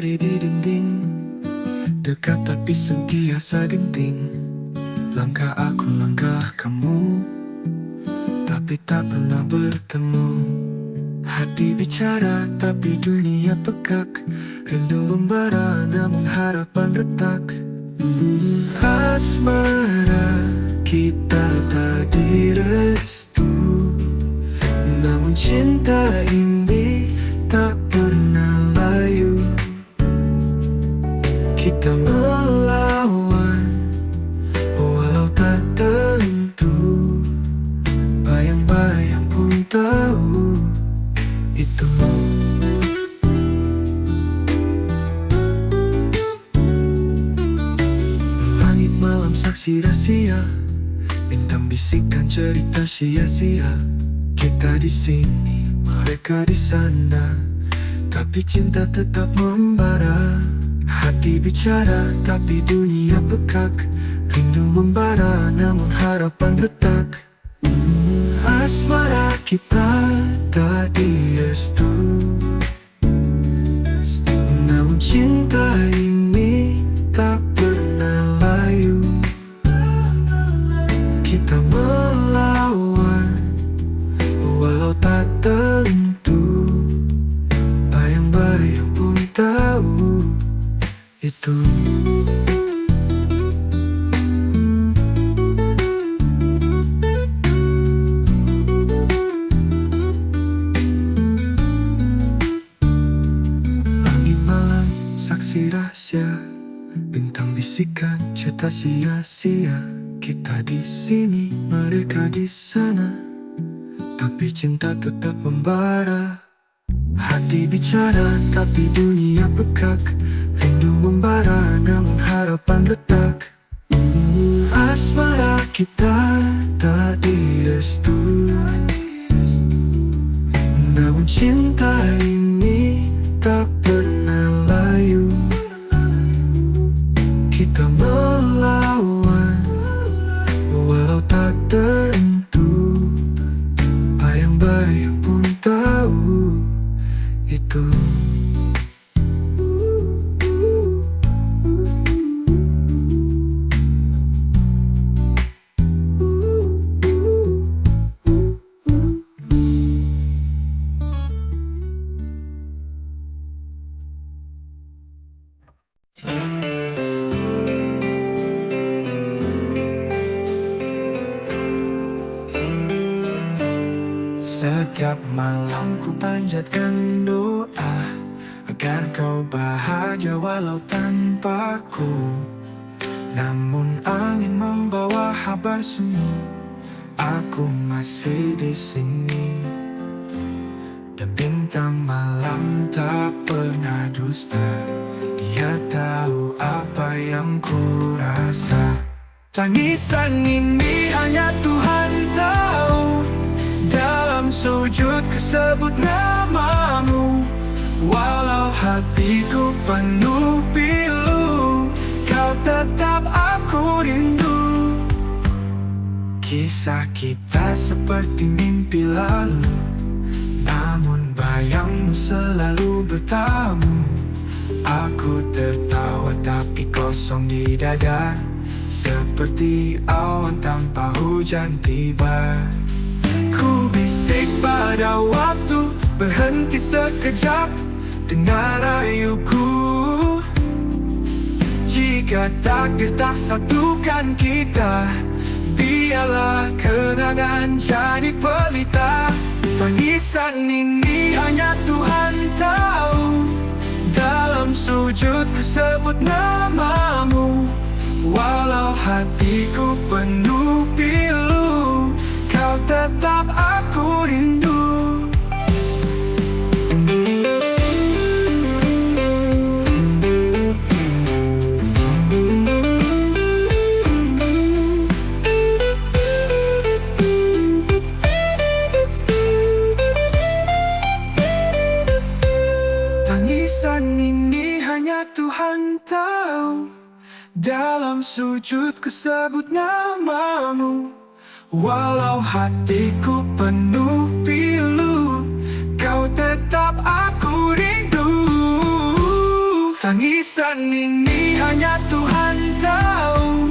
menari di dinding, dekat tapi sentiasa genting. Langkah aku, langkah kamu, tapi tak pernah bertemu. Hati bicara tapi dunia pekak, rindu membara namun harapan retak. Asmara kita tak direstu, namun cinta ini tak pernah layu. Kita melawan walau tak tentu, bayang-bayang pun tahu itu. Langit malam saksi rahasia, bintang bisikan cerita sia-sia. Kita di sini, mereka di sana, tapi cinta tetap membara. Hati bicara tapi dunia pekak, rindu membara namun harapan retak. Asmara kita tak direstu, namun cinta ini tak pernah layu. Kita melawan walau tak tentu, bayang-bayang pun tahu itu. Langit malam saksi rahasia, bintang bisikan cerita sia-sia. Kita di sini, mereka di sana, tapi cinta tetap membara. Hati bicara tapi dunia pekak, rindu membara namun harapan retak. Asmara kita tak direstu, namun cinta ini tak pernah layu. Kita melawan walau tak tentu, bayang-bayang pun tahu itu. Setiap malam ku panjatkan doa agar kau bahagia walau tanpaku. Namun angin membawa kabar sunyi, aku masih di sini. Dan bintang malam tak pernah dusta, dia tahu apa yang ku rasa. Tangisan ini hanya Tuhan tahu. Dalam sujud ku sebut namamu, walau hatiku penuh pilu, kau tetap aku rindu. Kisah kita seperti mimpi lalu, namun bayangmu selalu bertamu. Aku tertawa tapi kosong di dada, seperti awan tanpa hujan tiba. Ku bisik pada waktu, berhenti sekejap, dengar rayuku. Jika takdir tak satukan kita, biarlah kenangan jadi pelita. Tangisan ini hanya Tuhan tahu. Dalam sujud ku sebut namamu, walau hatiku penuh pilu, kau tetap aku rindu. Tangisan ini hanya Tuhan tahu. Dalam sujud ku sebut namamu, walau hatiku penuh pilu, kau tetap aku rindu. Tangisan ini hanya Tuhan tahu.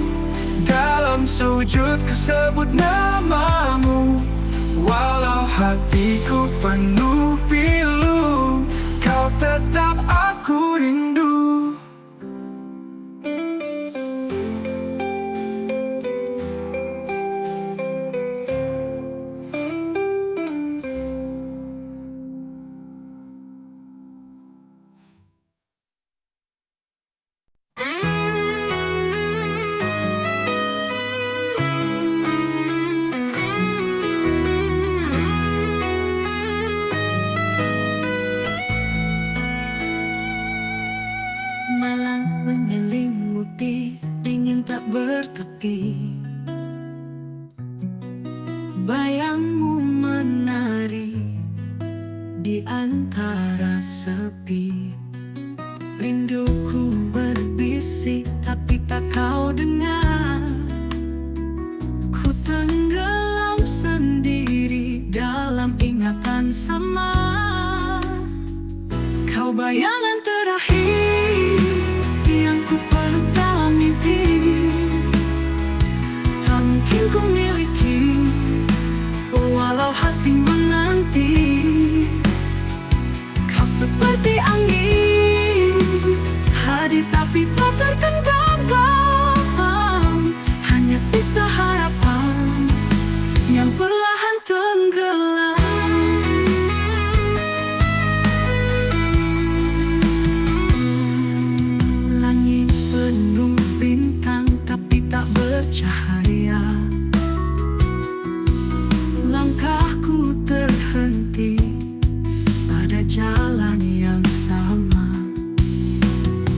Dalam sujud ku sebut namamu, walau hatiku penuh pilu, kau tetap aku rindu. Malam menyelimuti, dingin tak bertepi. Bayangmu menari di antara sepi. Rinduku berbisik tapi tak kau dengar. Ku tenggelam sendiri dalam ingatan sama. Kau bayangan terakhir yang ku peluk dalam mimpi. Tak mungkin ku miliki, walau hati menanti. Kau seperti angin, hadir tapi tak tergenggam. Hanya sisa harapan yang perlahan tenggelam. Langit penuh bintang tapi tak bercahaya. Langkahku terhenti pada jalan yang sama.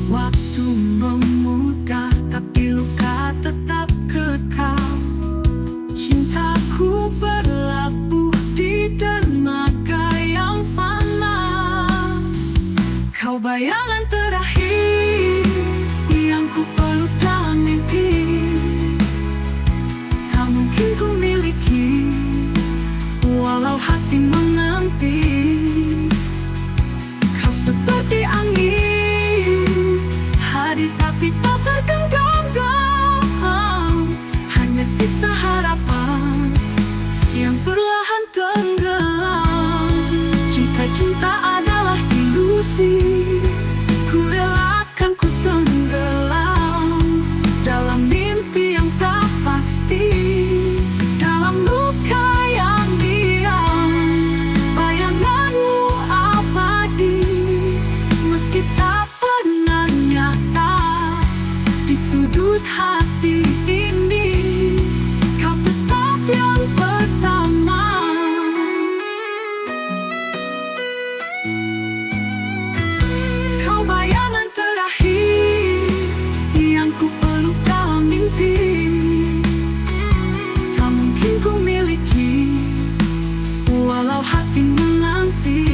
Waktu memudah tapi luka tetap kekal. Cintaku berlabuh di dermaga yang fana. Kau bayangan terakhir yang ku peluk dalam mimpi. Tak mungkin ku miliki, walau hati menanti. Kau seperti angin, hadir tapi tak tergenggam. Hanya sisa harapan yang perlahan tenggelam. Cinta-cinta adalah ilusi, ku relakan ku tenggelam dalam mimpi yang tak pasti. Dalam luka yang diam, bayanganmu abadi. Meski tak pernah nyata di sudut hati ini, kau tetap yang pertama. Kau bayangan terakhir yang ku peluk dalam mimpi. Tak mungkin ku miliki, walau hati menanti.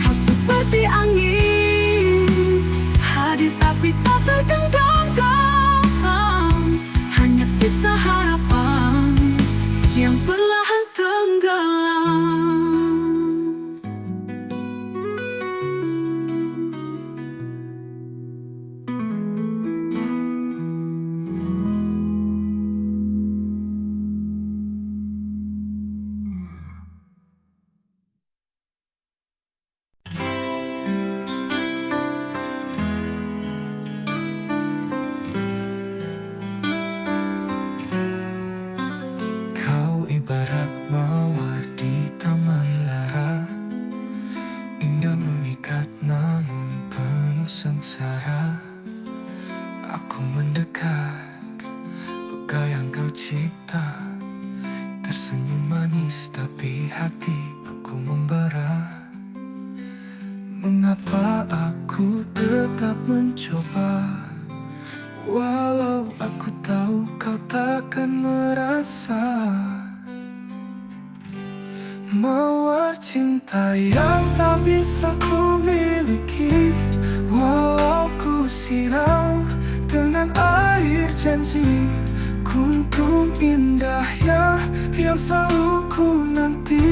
Kau seperti angin, hadir tapi tak tergenggam. Hanya sisa harapan yang perlahan tenggelam. Kau ibarat mawar di taman lara, indah memikat namun penuh sengsara. Aku mendekat, luka yang kau cipta. Tersenyum manis tapi hati aku membara. Mengapa aku tetap mencoba, walau aku tahu kau takkan merasa. Mawar cinta yang tak bisa ku miliki, walau ku siram dengan air janji. Kuntum indahnya yang selalu ku nanti.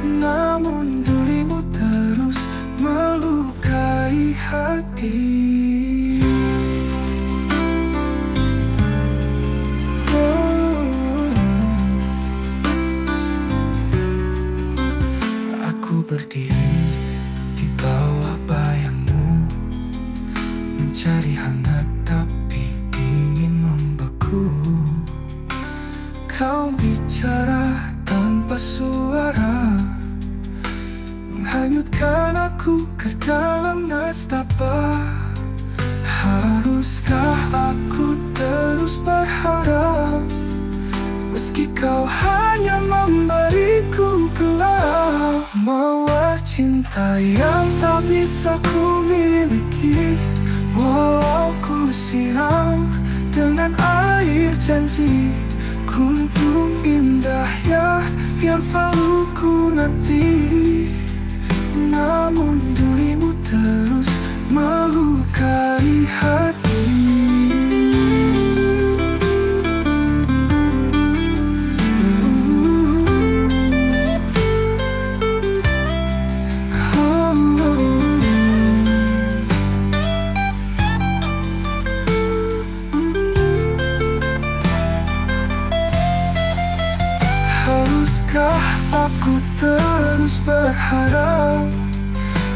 Namun dirimu terus melukai hati. Aku berdiri di bawah bayangmu, mencari hangat tapi ingin membeku. Kau bicara tanpa suara, menghanyutkan aku ke dalam nestapa. Haruskah aku terus berharap, meski kau hanya memberiku gelap? Mawar cinta yang tak bisa ku miliki, walau ku siram dengan air janji. Kuntung indah ya yang selalu ku nanti, namun dirimu terus melukai hati. Haruskah aku terus berharap,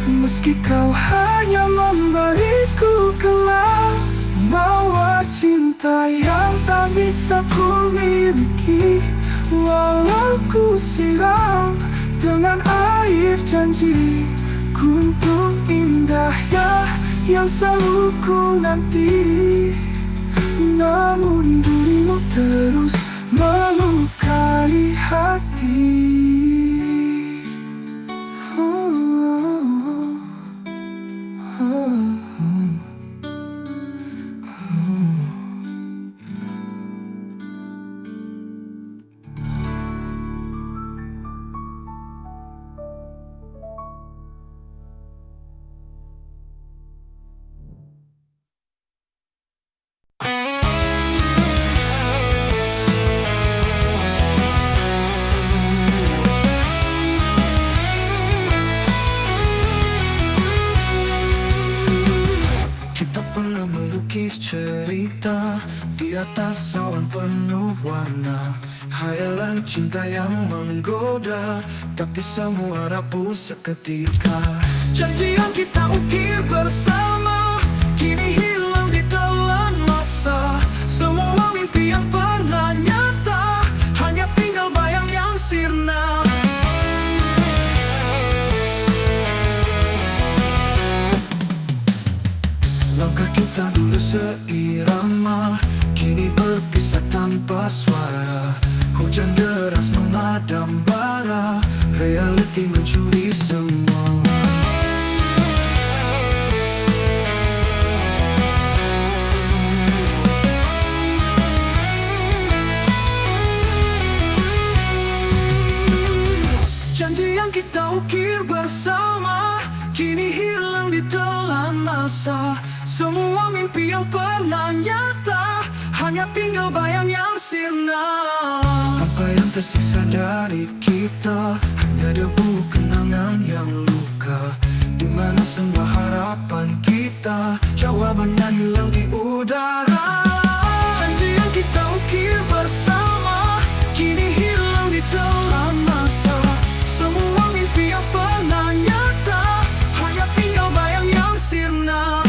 meski kau hanya memberiku gelap? Mawar cinta yang tak bisa ku miliki, walau ku siram dengan air janji. Kuntung indah ya yang selalu ku nanti, namun dirimu terus melukai hati. Kita pernah melukis cerita di atas awan penuh warna, hayalan cinta yang menggoda, tapi semua rapuh seketika. Janji yang kita ukir bersama kini hilang di telan masa. Semua mimpi yang pernah nyata hanya tinggal bayang yang sirna. Langkah kita dulu seirama, kini berpisah tanpa suara. Hujan deras mengadang bara, reality mencuri semua. Janji yang kita ukir bersama kini hilang di telan masa. Semua mimpi yang pernah nyata hanya tinggal bayang yang sirna. Apa yang tersisa dari kita hanya debu kenangan yang luka. Di mana semua harapan kita jawabannya hilang di udara. Janji yang kita ukir bersama kini hilang di telan masa. Semua mimpi yang pernah nyata hanya tinggal bayang yang sirna.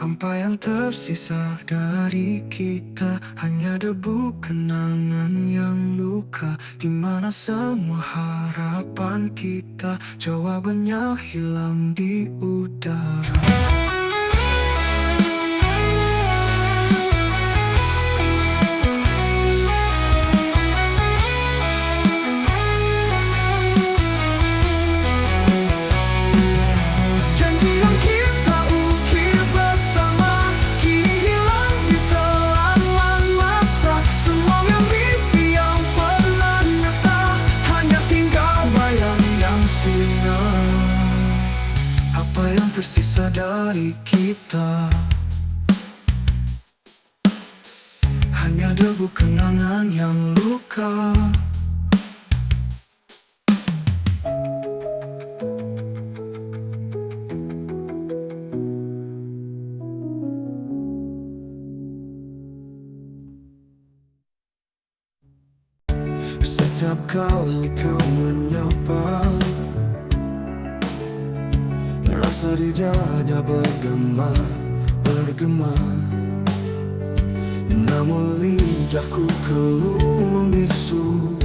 Apa yang tersisa dari kita hanya debu kenangan yang luka. Di mana semua harapan kita jawabannya hilang di udara. tersisa dari kita. Hanya debu kenangan yang luka. Setiap kali kau menyapa, rasa di dada bergema. Namun lidahku keluh membisu.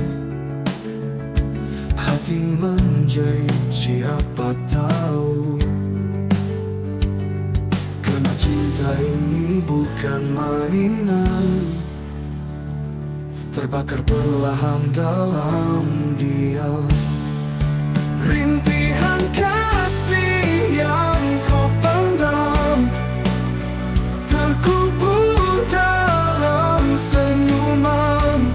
Hati menjerit, siapa tahu. Karena cinta ini bukan mainan, terbakar perlahan dalam diam. Rintihan kasih yang ku pendam, terkubur dalam senyuman.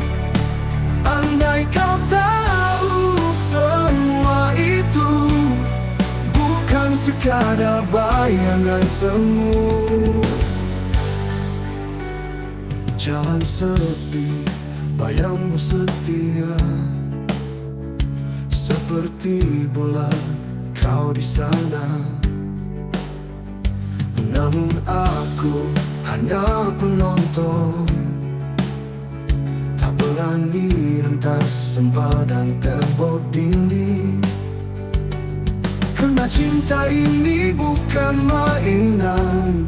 Andai kau tahu semua itu bukan sekadar bayangan semu. Jalan sepi, bayangmu setia, seperti bulan kau di sana. Namun aku hanya penonton, tak berani rentas sempadan tembok dinding. Karena cinta ini bukan mainan,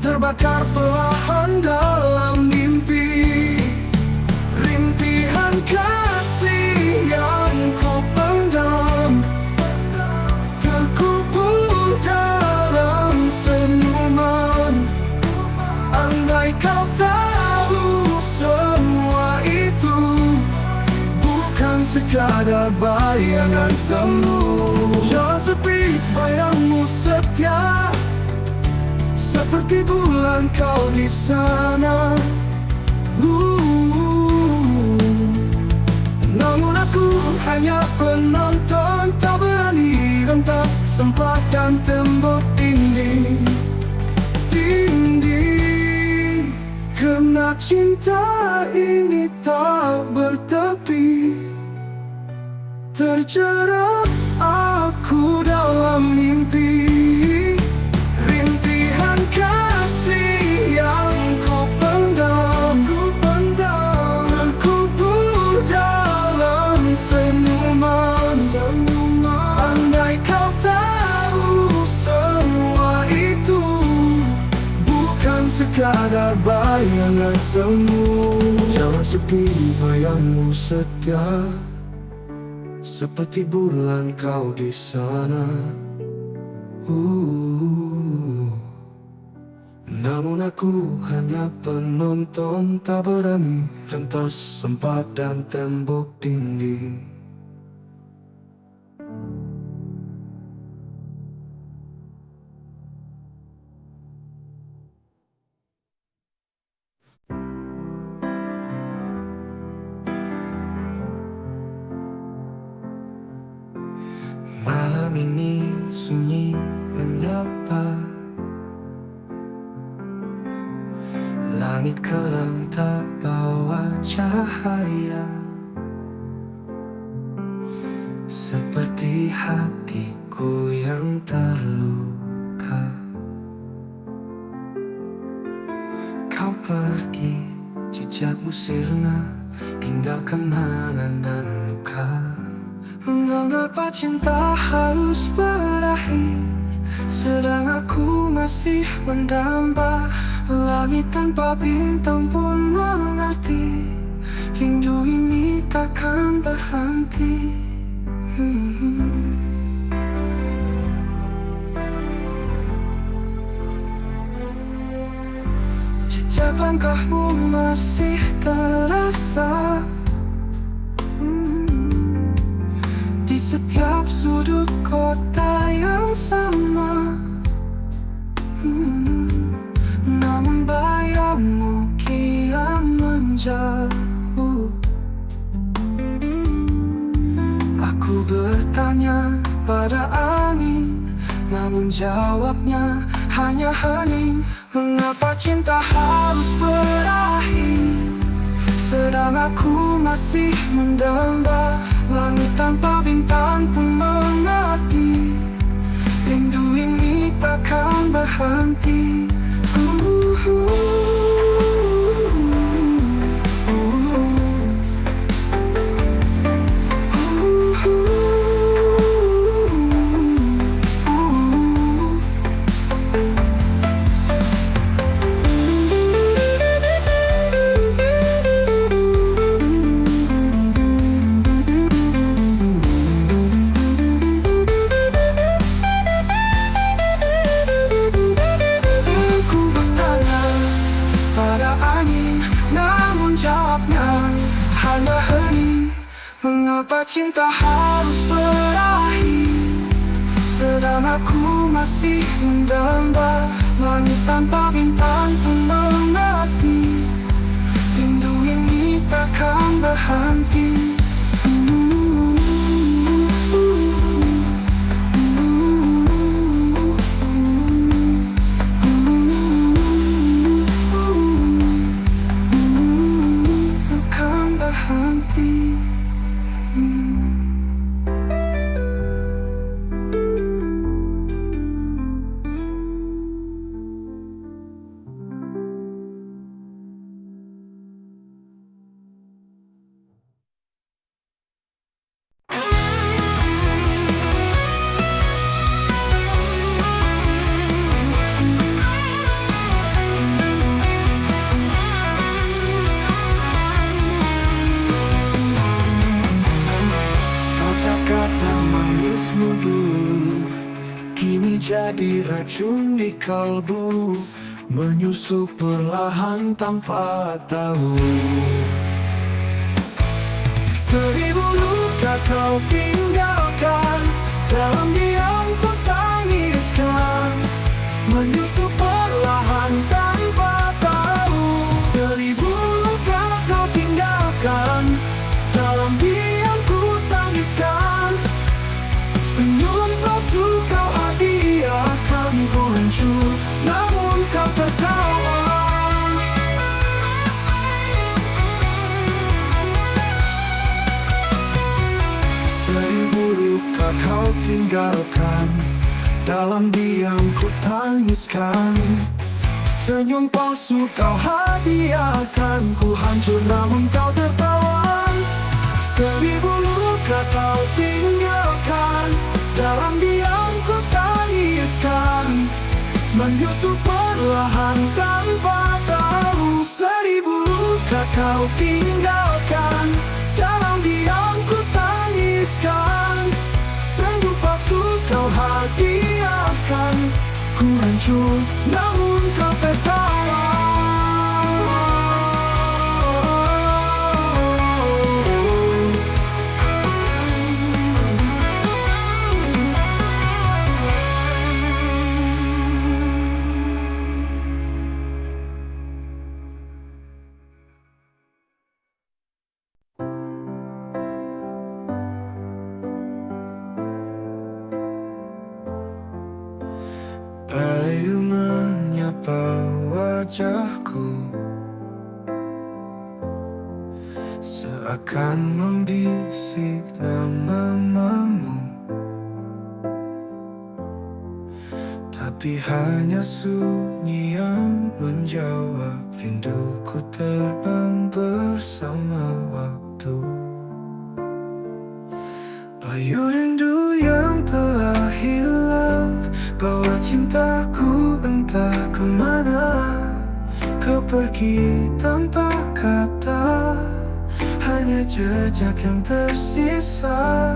terbakar perlahan dalam mimpi. Rintihan kasih yang ku pendam, terkubur dalam senyuman. Andai kau tahu semua itu bukan sekadar bayangan semu. Jalan sepi, bayangmu setia, seperti bulan kau di sana. Namun aku hanya penonton, tak berani rentas sempadan tembok dinding. Karena cinta ini tak bertepi, terjerat aku dalam mimpi. Rintihan kasih yang ku pendam, terkubur dalam senyuman. Andai kau tahu semua itu bukan sekadar bayangan semu. Jangan sepi, bayangmu setia, seperti bulan kau di sana. Namun aku hanya penonton, tak berani rentas sempadan tembok dinding. Malam ini sunyi menyapa, langit kelam tak bawa cahaya. Seperti hatiku yang terluka, kau pergi, jejakmu sirna, tinggalkan kenangan dan luka. Mengapa cinta harus berakhir, sedang aku masih mendamba. Langit tanpa bintang pun mengerti, rindu ini takkan berhenti. Jejak langkahmu masih terasa di setiap sudut kota yang sama. Namun bayangmu kian menjauh. Aku bertanya pada angin, namun jawabnya hanya hening. Mengapa cinta harus berakhir, sedang aku masih mendamba langit tanpa bintang pun mengerti. Rindu ini takkan berhenti. Mengapa cinta harus berakhir, sedang aku masih mendamba langit tanpa bintang pun mengerti. Rindu ini takkan berhenti. Takkan berhenti. Jadi racun di kalbu, menyusup perlahan tanpa tahu. Seribu luka kau tinggalkan, dalam diam ku tangiskan, menyusup perlahan tanpa tahu. Seribu luka kau tinggalkan, dalam diam ku tangiskan, senyum palsu kau hadiahkan. Ku hancur namun kau tertawa. Seribu luka kau tinggalkan, dalam diam ku tangiskan, senyum palsu kau hadiahkan. Ku hancur namun kau tertawa. Seribu luka kau tinggalkan, dalam diam ku tangiskan, menyusup perlahan tanpa tahu. Seribu luka kau tinggalkan, dalam diam ku tangiskan, senyum palsu kau hadiahkan. Ku hancur namun kau tertawa. Bayu menyapa wajahku, seakan membisik namamu, tapi hanya sunyi yang menjawab. Rinduku terbang bersama waktu. Bayu rindu yang telah hilang, bawa cintaku entah kemana. Kau pergi tanpa kata, hanya jejak yang tersisa.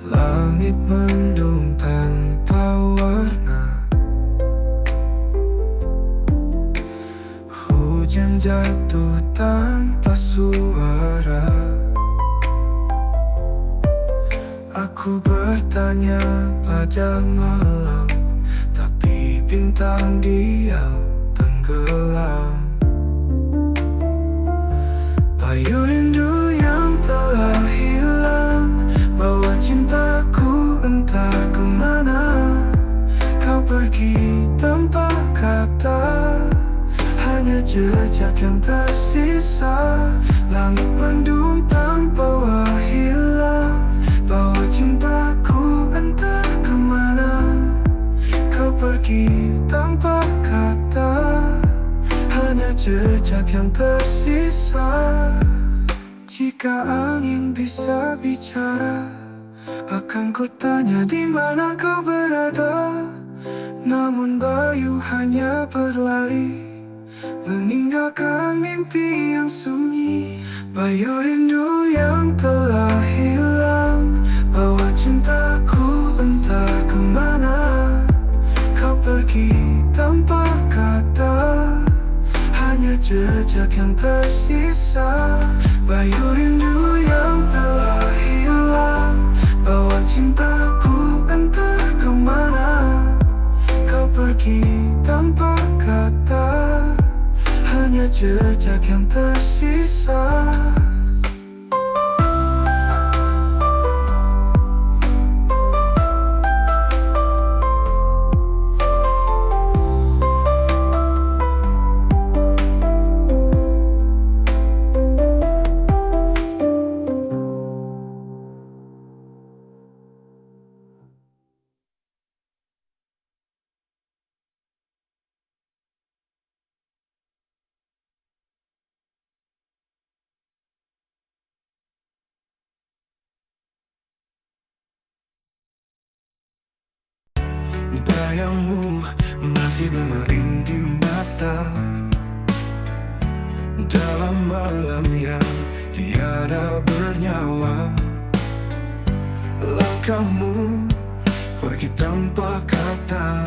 Langit mendung tanpa warna, hujan jatuh tanpa suara. Aku bertanya pada malam, tapi bintang diam tenggelam. jejak yang tersisa. Langit mendung tanpa hilang, bawa cintaku entah kemana. Kau pergi tanpa kata, hanya jejak yang tersisa. Jika angin bisa bicara, akan ku tanya di mana kau berada. Namun bayu hanya berlari, meninggalkan mimpi yang sunyi. Bayu rindu yang telah hilang, bawa cintaku entah kemana. Kau pergi tanpa kata, hanya jejak yang tersisa. Bayu rindu yang telah hilang, bawa cintaku entah kemana. Kau pergi tanpa kata, hanya jejak yang tersisa. Bayangmu masih bermerinding mata dalam malam yang tiada bernyawa. Langkahmu pergi tanpa kata,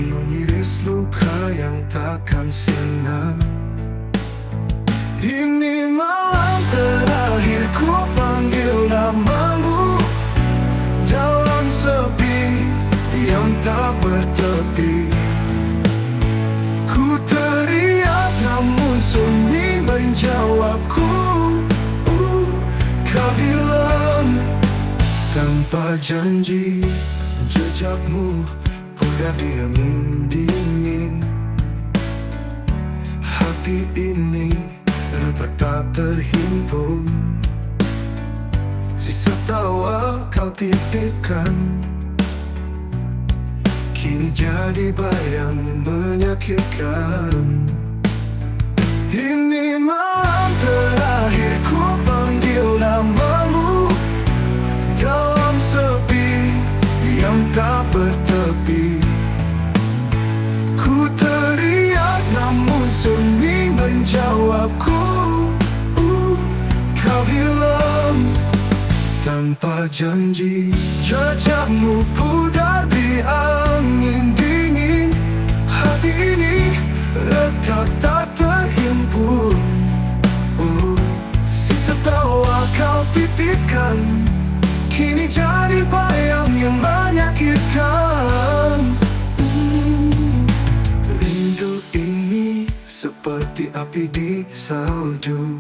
mengiris luka yang takkan sirna. Ini malam terakhir ku panggil namamu dalam sepi yang tak bertepi. Ku teriak namun sunyi menjawabku. Kau hilang tanpa janji, jejakmu pudar di angin dingin. Hati ini retak tak terhimpun, sisa tawa kau titipkan kini jadi bayang menyakitkan. Ini malam terakhir ku panggil namamu dalam sepi yang tak bertepi. Ku teriak namun sunyi menjawabku. Kau hilang tanpa janji, jejakmu pudar di angin dingin. Hati ini retak tak terhimpun, sisa tawa kau titipkan kini jadi bayang yang menyakitkan. Rindu ini seperti api di salju,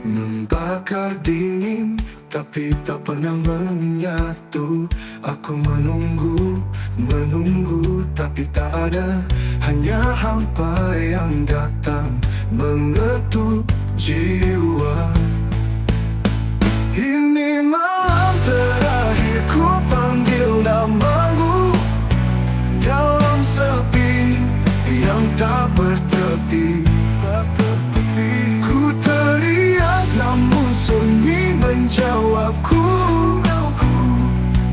membakar dingin tapi tak pernah menyatu. Aku menunggu, menunggu tapi tak ada, hanya hampa yang datang mengetuk jiwa. Ini malam terakhir ku panggil namamu dalam sepi yang tak bertepi. Ku teriak namun sunyi menjawabku.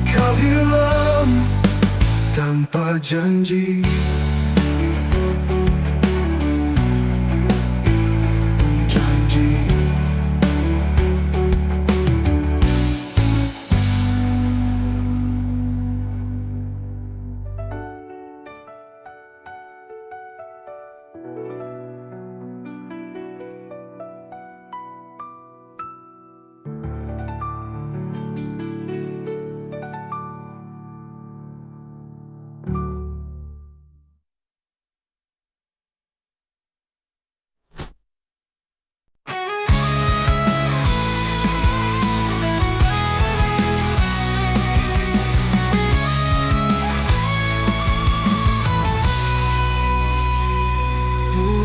Kau hilang tanpa janji.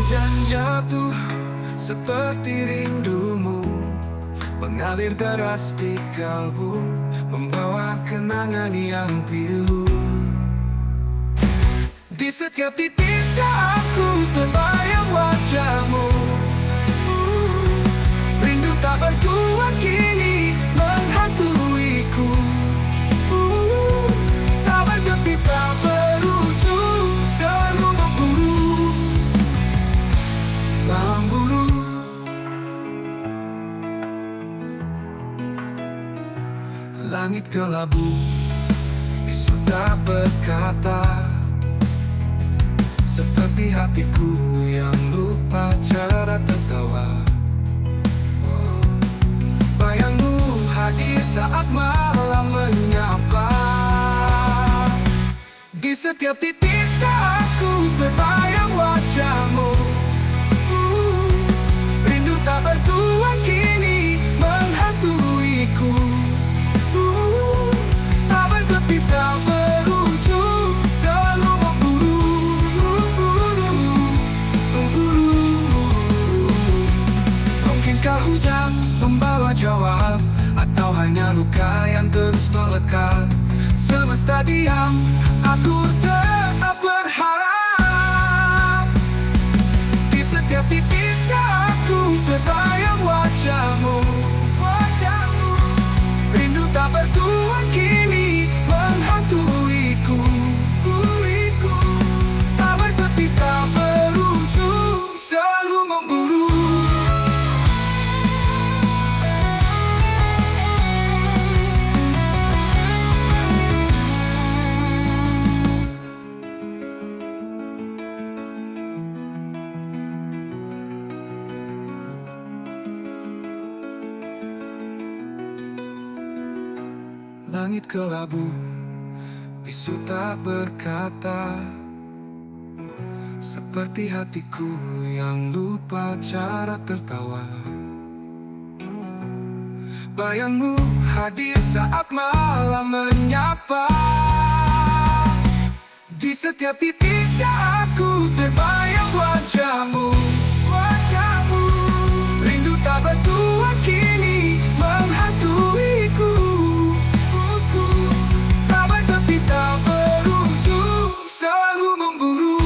Hujan jatuh seperti rindumu, mengalir deras di kalbu, membawa kenangan yang pilu. Di setiap titik aku terbayang wajahmu. Rindu tak bertuan kini menghantuiku. Tak bertepi, tak berujung, selalu memburu. Langit kelabu, bisu tak berkata, seperti hatiku yang lupa cara tertawa. Bayangmu hadir saat malam menyapa. Di setiap titik aku terbayang wajahmu. Rindu tak bertuan kini menghantuiku. Tak bertepi, tak berujung, selalu memburu. Mungkinkah hujan membawa jawab, atau hanya luka yang terus melekat? Semesta diam, aku tetap berharap. Di setiap titik aku terbayang wajahmu. Rindu tak bertuan kini menghantuiku. Tak bertepi, tak berujung, selalu memburu. Langit kelabu, bisu tak berkata, seperti hatiku yang lupa cara tertawa. Bayangmu hadir saat malam menyapa. Di setiap titik aku terbayang wajahmu. Rindu tak bertuan kini menghantuiku. Tak berujung, selalu memburu.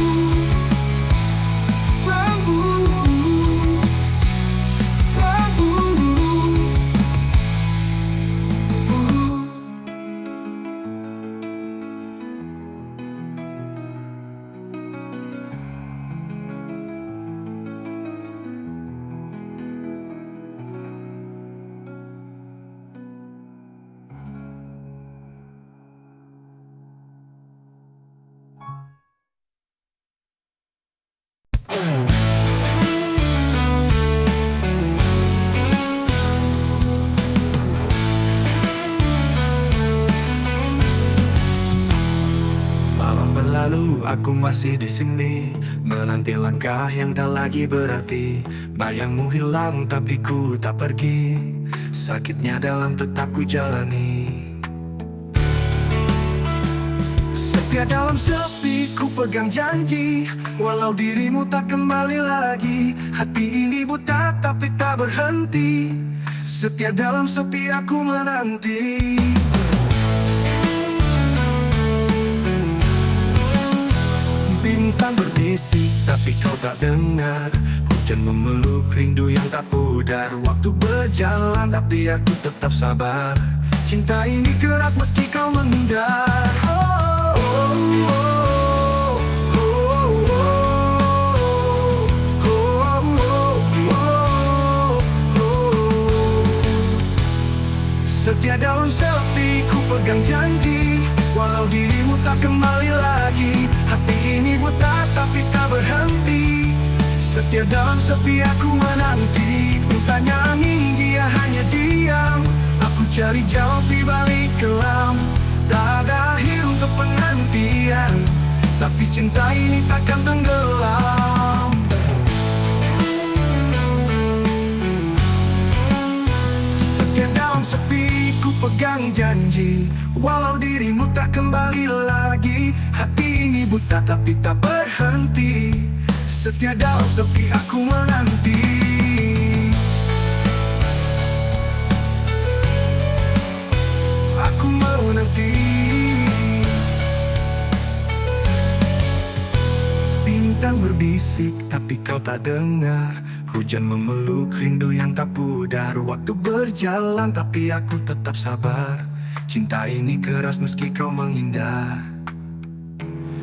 Lalu aku masih di sini, menanti langkah yang tak lagi berarti. Bayangmu hilang tapi ku tak pergi, sakitnya dalam tetap ku jalani. Setia dalam sepi ku pegang janji, walau dirimu tak kembali lagi. Hati ini buta tapi tak berhenti, setia dalam sepi aku menanti. Bintang berbisik tapi kau tak dengar, hujan memeluk rindu yang tak pudar. Waktu berjalan tapi aku tetap sabar, cinta ini keras meski kau menghindar. Setia dalam sepi ku pegang janji, walau dirimu tak kembali lagi. Hati ini buta tapi tak berhenti, setia dalam sepi aku menanti. Bertanya angin dia hanya diam, aku cari jawab di balik kelam. Tak ada akhir untuk penantian, tapi cinta ini takkan tenggelam. Setia dalam sepi ku pegang janji, walau dirimu tak kembali lagi. Hati ini buta tapi tak berhenti, Setia dalam sepi aku menanti. Aku menanti. Bintang berbisik tapi kau tak dengar. Hujan memeluk rindu yang tak pudar. Waktu berjalan tapi aku tetap sabar. Cinta ini keras meski kau menghindar.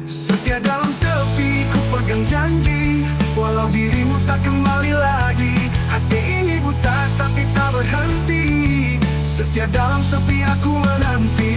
Setia dalam sepi ku pegang janji. Walau dirimu tak kembali lagi. Hati ini buta tapi tak berhenti. Setia dalam sepi aku menanti.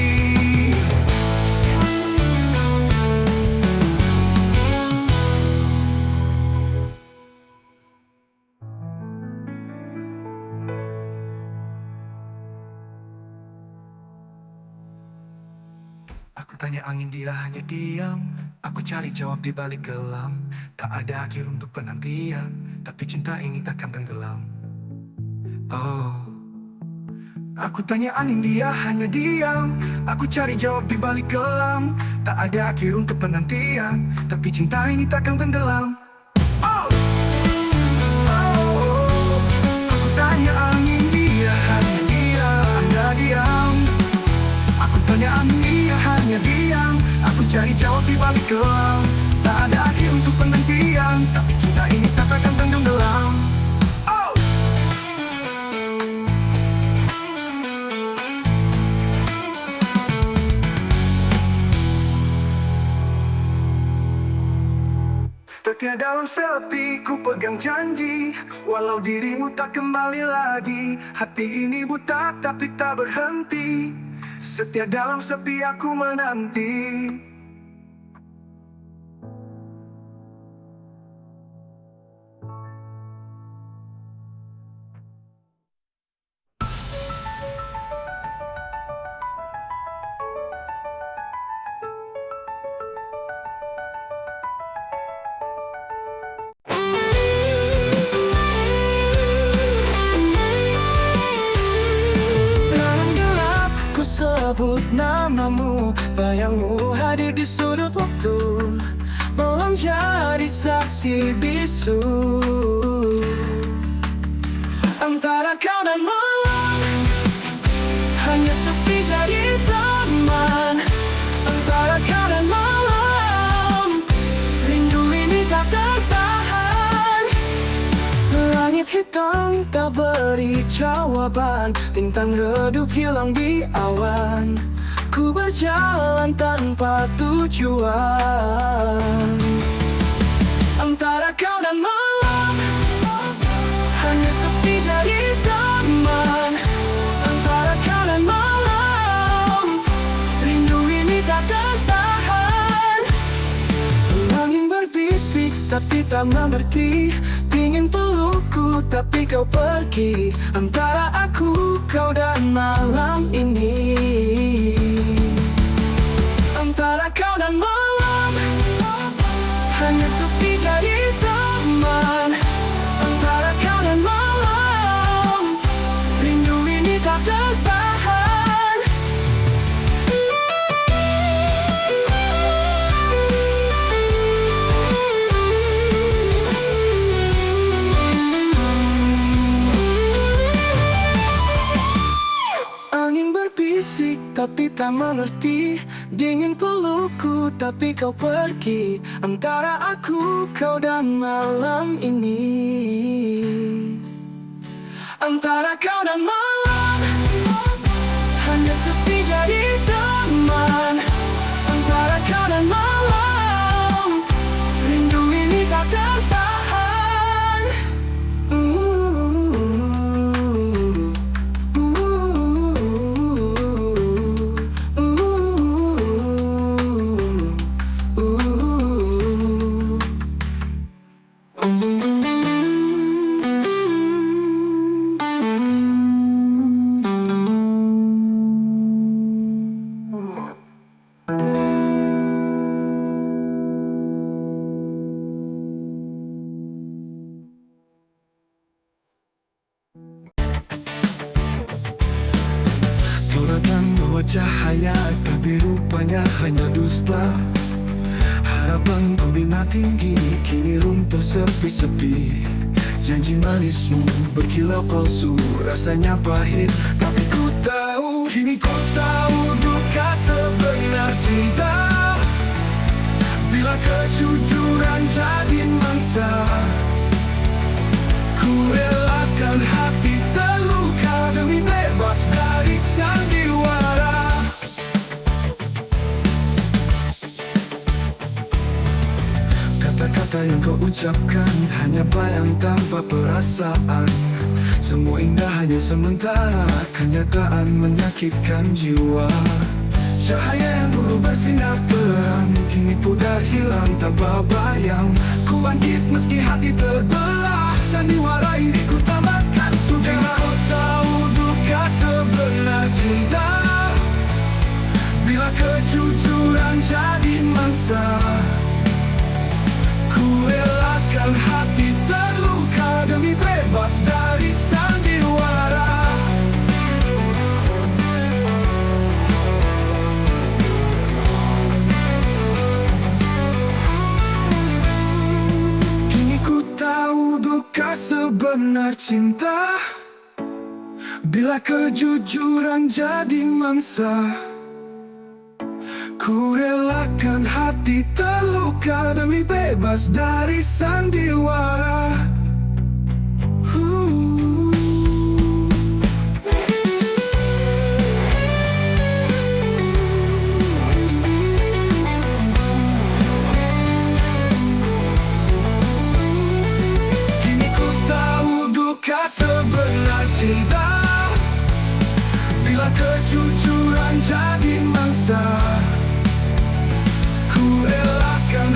Aku tanya angin, dia hanya diam. Aku cari jawab di balik gelam. Tak ada akhir untuk penantian, tapi cinta ini takkan tenggelam. Oh, aku tanya angin, dia hanya diam. Aku cari jawab di balik gelam. Tak ada akhir untuk penantian, tapi cinta ini takkan tenggelam. Oh, oh, aku tanya angin, dia hanya diam. Anda diam. Aku tanya angin, dia hanya diam. Aku cari jawab di balik gelam. Tak ada akhir untuk penantian, tapi cinta ini tak akan tenggelam. Oh, setia dalam sepi ku pegang janji. Walau dirimu tak kembali lagi. Hati ini buta tapi tak berhenti. Setia dalam sepi aku menanti. Sebut namamu, bayangmu hadir di sudut waktu. Malam jadi saksi bisu. Antara kau dan malam, hanya sepi jadi teman. Antara kau dan malam, rindu ini tak tertahan. Langit hitam tak beri jawaban. Bintang redup hilang di awan. Ku berjalan tanpa tujuan. Antara kau dan malam, hanya sepi jadi teman. Antara kau dan malam, rindu ini tak tertahan. Angin berbisik tapi tak mengerti. Dingin pelukku tapi kau pergi. Antara aku, kau dan malam ini. Antara kau dan malam, hanya sepi jadi teman. Antara kau dan malam, rindu ini tak tertahan. Angin berbisik tapi tak mengerti. Dingin pelukku tapi kau pergi. Antara aku, kau dan malam ini. Antara kau dan malam, hanya sepi jadi teman. Antara kau dan malam, rindu ini tak tertahan. Cahaya tapi rupanya hanya dusta. Harapan berbina tinggi, kini runtuh sepi-sepi. Janji manismu berkilau palsu, rasanya pahit, tapi ku tahu, kini ku tahu duka sebenar cinta. Bila kejujuran jadi mangsa, ku relakan hati terluka demi bebas dari sandiwara. Kata-kata yang kau ucapkan hanya bayang tanpa perasaan. Semua indah hanya sementara, kenyataan menyakitkan jiwa. Cahaya yang dulu bersinar terang, kini pudar hilang tanpa bayang. Ku bangkit meski hati terbelah, sandiwara ini ku tamatkan sudah. Kau tahu duka sebenar cinta, bila kejujuran jadi mangsa, ku relakan hati terluka demi bebas dari sandiwara. Kini ku tahu duka sebenar cinta, bila kejujuran jadi mangsa, ku relakan hati terluka demi bebas dari sandiwara. Kini ku tahu duka sebenar cinta, bila kejujuran jadi mangsa, ku relakan